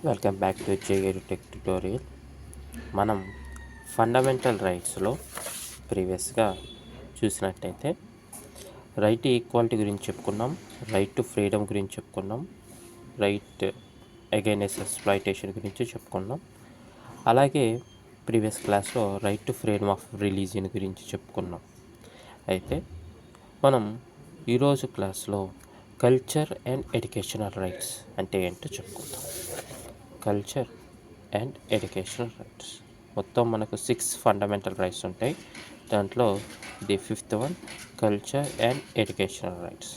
Welcome back to జేఏడు tech tutorial. మనం fundamental రైట్స్లో ప్రీవియస్గా చూసినట్టయితే రైట్ టు ఈక్వాలిటీ గురించి చెప్పుకున్నాం, రైట్ టు ఫ్రీడమ్ గురించి చెప్పుకున్నాం, రైట్ అగైనెస్ట్ ఎక్స్‌ప్లాయిటేషన్ గురించి చెప్పుకున్నాం. అలాగే ప్రీవియస్ క్లాస్లో right to freedom of religion గురించి చెప్పుకున్నాం. అయితే మనం ఈరోజు క్లాస్లో కల్చర్ అండ్ ఎడ్యుకేషనల్ రైట్స్ అంటే ఏంటో చెప్పుకుందాం. కల్చర్ అండ్ ఎడ్యుకేషనల్ రైట్స్ మొత్తం మనకు 6 ఫండమెంటల్ రైట్స్ ఉంటాయి. దాంట్లో ఇది 5th one, culture and educational rights.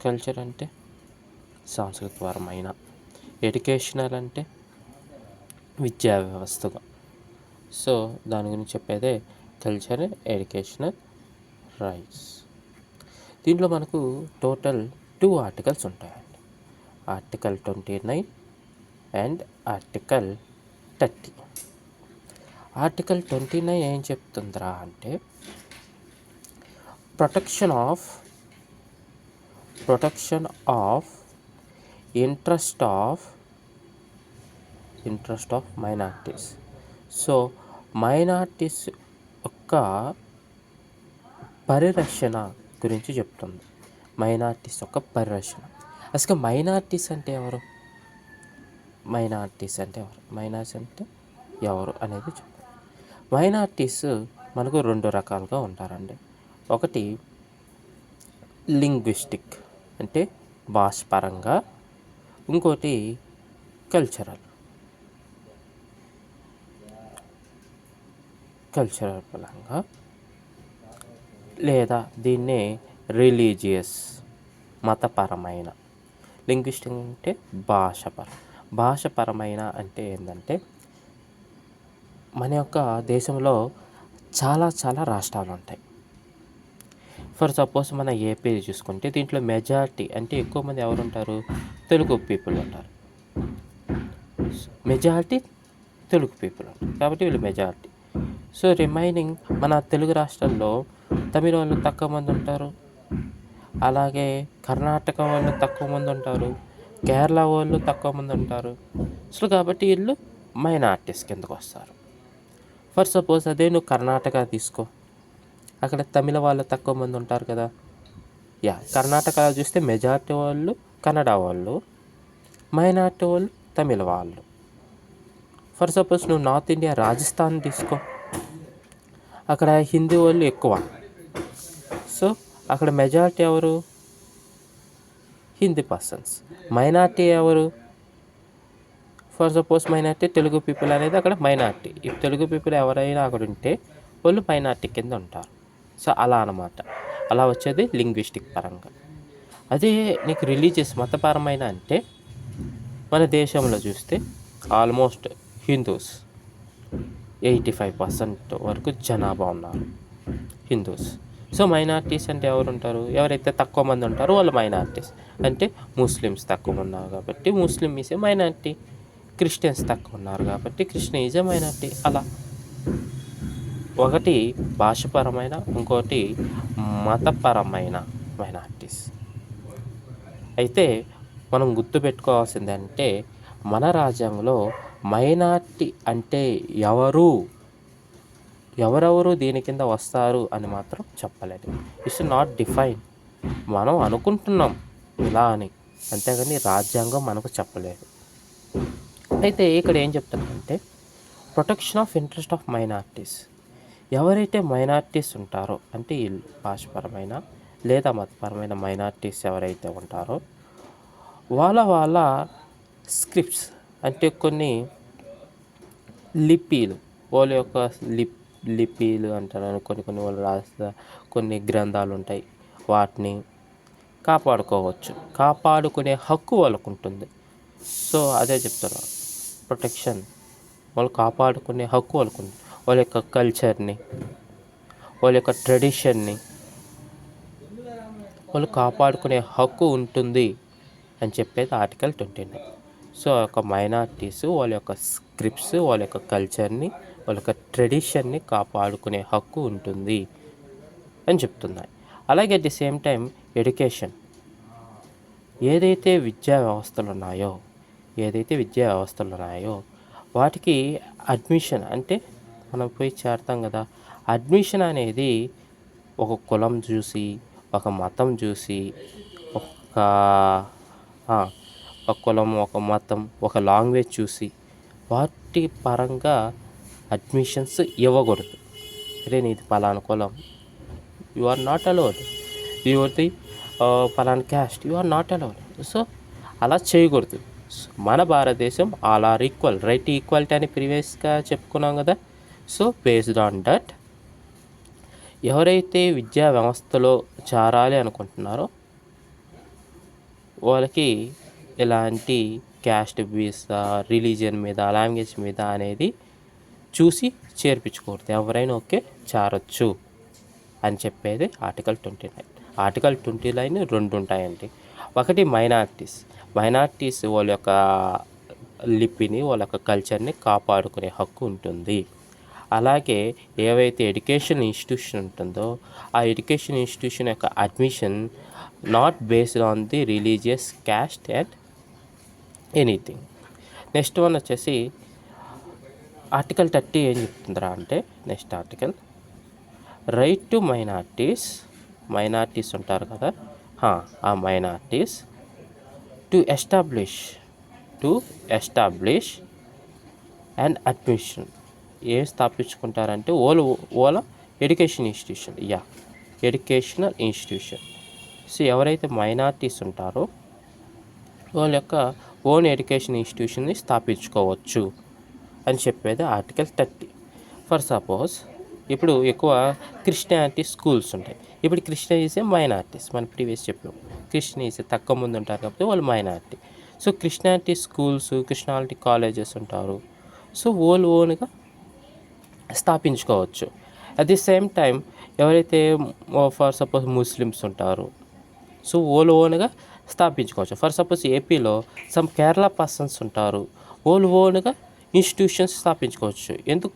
Culture అంటే సాంస్కృతికపరమైన, ఎడ్యుకేషనల్ అంటే విద్యా వ్యవస్థగా. సో దాని గురించి చెప్పేదే కల్చర్ అండ్ ఎడ్యుకేషనల్ రైట్స్. దీంట్లో మనకు టోటల్ 2 ఆర్టికల్స్ ఉంటాయండి. Article 29 and article 30. ఆర్టికల్ 29 ఏం చెప్తుందిరా అంటే protection of interest of minorities. So minorities యొక్క పరిరక్షణ గురించి చెప్తుంది. మైనారిటీస్ యొక్క పరిరక్షణ. అసలు మైనారిటీస్ అంటే ఎవరు అనేది చెప్పాలి. మైనారిటీస్ మనకు 2 రకాలుగా ఉంటారండి. ఒకటి లింగ్విస్టిక్ అంటే భాషపరంగా, ఇంకోటి కల్చరల్ పరంగా, లేదా దీన్నే రిలీజియస్ మతపరమైన. లింగ్విస్టిక్ అంటే భాషపరమైన అంటే ఏంటంటే మన యొక్క దేశంలో చాలా రాష్ట్రాలు ఉంటాయి. ఫర్ సపోజ్ మన ఏపీ చూసుకుంటే దీంట్లో మెజారిటీ అంటే ఎక్కువ మంది ఎవరు ఉంటారు? తెలుగు పీపుల్ ఉంటారు. మెజారిటీ తెలుగు పీపుల్ ఉంటారు కాబట్టి వీళ్ళు మెజారిటీ. సో రిమైనింగ్ మన తెలుగు రాష్ట్రాల్లో తమిళ వాళ్ళు తక్కువ మంది ఉంటారు, అలాగే కర్ణాటక వాళ్ళు తక్కువ మంది ఉంటారు, కేరళ వాళ్ళు తక్కువ మంది ఉంటారు. సో కాబట్టి వీళ్ళు మైనారిటీస్ కిందకు వస్తారు. ఫర్ సపోజ్ అదే నువ్వు కర్ణాటక తీసుకో, అక్కడ తమిళ వాళ్ళు తక్కువ మంది ఉంటారు కదా. కర్ణాటక చూస్తే మెజారిటీ వాళ్ళు కన్నడ వాళ్ళు, మైనారిటీ వాళ్ళు తమిళ వాళ్ళు. ఫర్ సపోజ్ నువ్వు నార్త్ ఇండియా రాజస్థాన్ తీసుకో, అక్కడ హిందీ వాళ్ళు ఎక్కువ. సో అక్కడ మెజారిటీ ఎవరు? హిందీ పర్సన్స్. మైనారిటీ ఎవరు? For suppose minority Telugu people అనేది అక్కడ మైనారిటీ. ఈ తెలుగు పీపుల్ ఎవరైనా అక్కడ ఉంటే వాళ్ళు మైనారిటీ కింద ఉంటారు. సో అలా అన్నమాట. అలా వచ్చేది లింగ్విస్టిక్ పరంగా. అదే నీకు రిలీజియస్ మతపరమైన అంటే మన దేశంలో చూస్తే ఆల్మోస్ట్ హిందూస్ 85% వరకు జనాభా ఉన్నారు హిందూస్. సో మైనారిటీస్ అంటే ఎవరు ఉంటారు? ఎవరైతే తక్కువ మంది ఉంటారో వాళ్ళు మైనారిటీస్. అంటే ముస్లిమ్స్ తక్కువ ఉన్నారు కాబట్టి ముస్లిం ఈజ్ ఏ మైనారిటీ, క్రిస్టియన్స్ తక్కువ ఉన్నారు కాబట్టి క్రిస్టియన్ ఈజ్ ఏ మైనారిటీ. అలా ఒకటి భాషపరమైన, ఇంకోటి మతపరమైన మైనారిటీస్. అయితే మనం గుర్తుపెట్టుకోవాల్సింది అంటే మన రాజ్యాంగంలో మైనారిటీ అంటే ఎవరెవరు దీని కింద వస్తారు అని మాత్రం చెప్పలేదు. It's not define. మనం అనుకుంటున్నాం ఇలా అని, అంతేగాని రాజ్యాంగం మనకు చెప్పలేదు. అయితే ఇక్కడ ఏం చెప్తానంటే protection of interest of minorities. ఎవరైతే మైనారిటీస్ ఉంటారో అంటే వీళ్ళు భాషపరమైన లేదా మతపరమైన మైనారిటీస్ ఎవరైతే ఉంటారో వాళ్ళ స్క్రిప్ట్స్ అంటే కొన్ని లిపీలు, వాళ్ళ యొక్క లిపీలు అంటారు, కొన్ని వాళ్ళు రాసిన కొన్ని గ్రంథాలు ఉంటాయి, వాటిని కాపాడుకునే హక్కు వాళ్ళకు ఉంటుంది. సో అదే చెప్తారు ప్రొటెక్షన్. వాళ్ళు కాపాడుకునే హక్కు వాళ్ళకు ఉంటుంది. వాళ్ళ యొక్క కల్చర్ని, వాళ్ళ యొక్క ట్రెడిషన్ని వాళ్ళు కాపాడుకునే హక్కు ఉంటుంది అని చెప్పేది ఆర్టికల్ 29. సో ఒక మైనారిటీస్ వాళ్ళ యొక్క స్క్రిప్ట్స్, వాళ్ళ యొక్క కల్చర్ని, వాళ్ళ యొక్క ట్రెడిషన్ని కాపాడుకునే హక్కు ఉంటుంది అని చెప్తున్నాయి. అలాగే at the same time education ఏదైతే విద్యా వ్యవస్థలు ఉన్నాయో వాటికి అడ్మిషన్ అంటే మనం పోయి చేరతాం కదా. అడ్మిషన్ అనేది ఒక కులం చూసి, ఒక మతం చూసి, ఒక ఒక కులం, ఒక మతం, ఒక లాంగ్వేజ్ చూసి వాటి పరంగా అడ్మిషన్స్ ఇవ్వకూడదు. అరే నీది పలానా కులం, యు ఆర్ నాట్ అలౌడ్. యువర్ది పలానా caste, you are not allowed. So అలా చేయకూడదు. మన భారతదేశం all are equal, right equality అని ప్రీవియస్గా చెప్పుకున్నాం కదా. సో బేస్డ్ ఆన్ దట్ ఎవరైతే విద్యా వ్యవస్థలో చేరాలి అనుకుంటున్నారో వాళ్ళకి ఎలాంటి క్యాస్ట్ బేస్, రిలీజియన్ మీద, లాంగ్వేజ్ మీద అనేది చూసి చేర్పించకూడదు. ఎవరైనా ఓకే చేరొచ్చు అని చెప్పేది ఆర్టికల్ 29. ఆర్టికల్ 29 రెండు ఉంటాయండి. ఒకటి మైనారిటీస్ వాళ్ళ యొక్క లిపిని, వాళ్ళ యొక్క కల్చర్ని కాపాడుకునే హక్కు ఉంటుంది. అలాగే ఏవైతే ఎడ్యుకేషన్ ఇన్స్టిట్యూషన్ ఉంటుందో ఆ ఎడ్యుకేషన్ ఇన్స్టిట్యూషన్ యొక్క admission not based on the religious, caste and anything. Next one వచ్చేసి ఆర్టికల్ 30 ఏం చెప్తుందిరా అంటే, next article right to minorities ఉంటారు కదా, ఆ minorities to establish and admission ఏం స్థాపించుకుంటారంటే ఓల ఎడ్యుకేషనల్ ఇన్స్టిట్యూషన్. సో ఎవరైతే మైనారిటీస్ ఉంటారో వాళ్ళ యొక్క ఓన్ ఎడ్యుకేషన్ ఇన్స్టిట్యూషన్ని స్థాపించుకోవచ్చు అని చెప్పేది ఆర్టికల్ 30. ఫర్ సపోజ్ ఇప్పుడు ఎక్కువ క్రిస్టియానిటీ స్కూల్స్ ఉంటాయి. ఇప్పుడు క్రిస్టియన్స్ మైనారిటీస్, మనం ప్రీవియస్ చెప్పాం. క్రిస్టియన్స్ తక్కువ మంది ఉంటారు కాబట్టి వాళ్ళు minority. So Christianity schools, Christianity colleges ఉంటారు. సో ఓన్గా స్థాపించుకోవచ్చు. అట్ ది సేమ్ టైం ఎవరైతే ఫర్ సపోజ్ ముస్లిమ్స్ ఉంటారు, సో ఓన్గా స్థాపించుకోవచ్చు. ఫర్ సపోజ్ ఏపీలో సమ్ కేరళ పర్సన్స్ ఉంటారు, ఓన్గా ఇన్స్టిట్యూషన్స్ స్థాపించుకోవచ్చు. ఎందుకు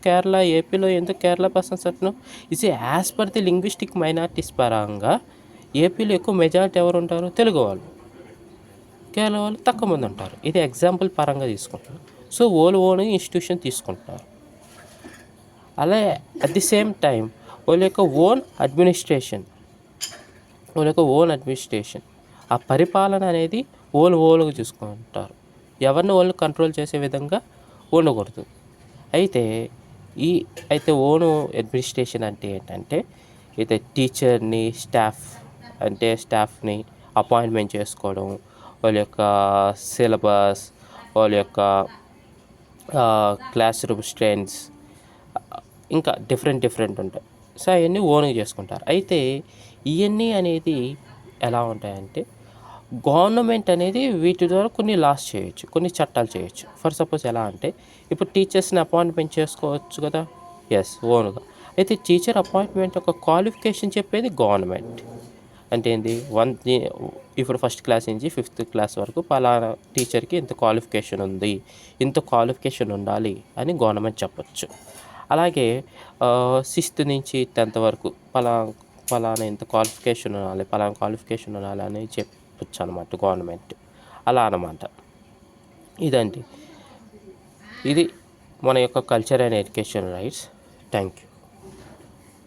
ఏపీలో ఎందుకు కేరళ పర్సన్స్ అంటున్నాం? ఇది as per the linguistic minorities పరంగా ఏపీలో ఎక్కువ మెజారిటీ ఎవరు ఉంటారు? తెలుగు వాళ్ళు. కేరళ వాళ్ళు తక్కువ మంది ఉంటారు. ఇది ఎగ్జాంపుల్ పరంగా తీసుకుంటున్నాం. సో ఓన్గా ఇన్స్టిట్యూషన్ తీసుకుంటున్నారు. అలాగే అట్ ది సేమ్ టైం వాళ్ళ యొక్క ఓన్ అడ్మినిస్ట్రేషన్, ఆ పరిపాలన అనేది ఓన్గా చూసుకుంటారు. ఎవరిని వాళ్ళు కంట్రోల్ చేసే విధంగా ఉండకూడదు. అయితే ఓన్ అడ్మినిస్ట్రేషన్ అంటే ఏంటంటే, అయితే టీచర్ని, స్టాఫ్ని అపాయింట్మెంట్ చేసుకోవడం, వాళ్ళ యొక్క సిలబస్, వాళ్ళ యొక్క క్లాస్ రూమ్ స్ట్రెంత్స్, ఇంకా డిఫరెంట్ ఉంటాయి. సో అవన్నీ ఓన్గా చేసుకుంటారు. అయితే ఇవన్నీ అనేది ఎలా ఉంటాయంటే, గవర్నమెంట్ అనేది వీటి ద్వారా కొన్ని లాస్ చేయొచ్చు, కొన్ని చట్టాలు చేయొచ్చు. ఫర్ సపోజ్ ఎలా అంటే, ఇప్పుడు టీచర్స్ని అపాయింట్మెంట్ చేసుకోవచ్చు కదా, ఓన్గా. అయితే టీచర్ అపాయింట్మెంట్ ఒక క్వాలిఫికేషన్ చెప్పేది గవర్నమెంట్. అంటే ఏంది, ఇప్పుడు ఫస్ట్ క్లాస్ నుంచి 5th క్లాస్ వరకు పలానా టీచర్కి ఇంత క్వాలిఫికేషన్ ఉంది, ఇంత క్వాలిఫికేషన్ ఉండాలి అని గవర్నమెంట్ చెప్పచ్చు. అలాగే 6th నుంచి 10th వరకు పలానా ఇంత క్వాలిఫికేషన్ ఉండాలి అని చెప్పచ్చు అనమాట గవర్నమెంట్. అలా అన్నమాట. ఇది మన యొక్క culture and education rights. Thank you.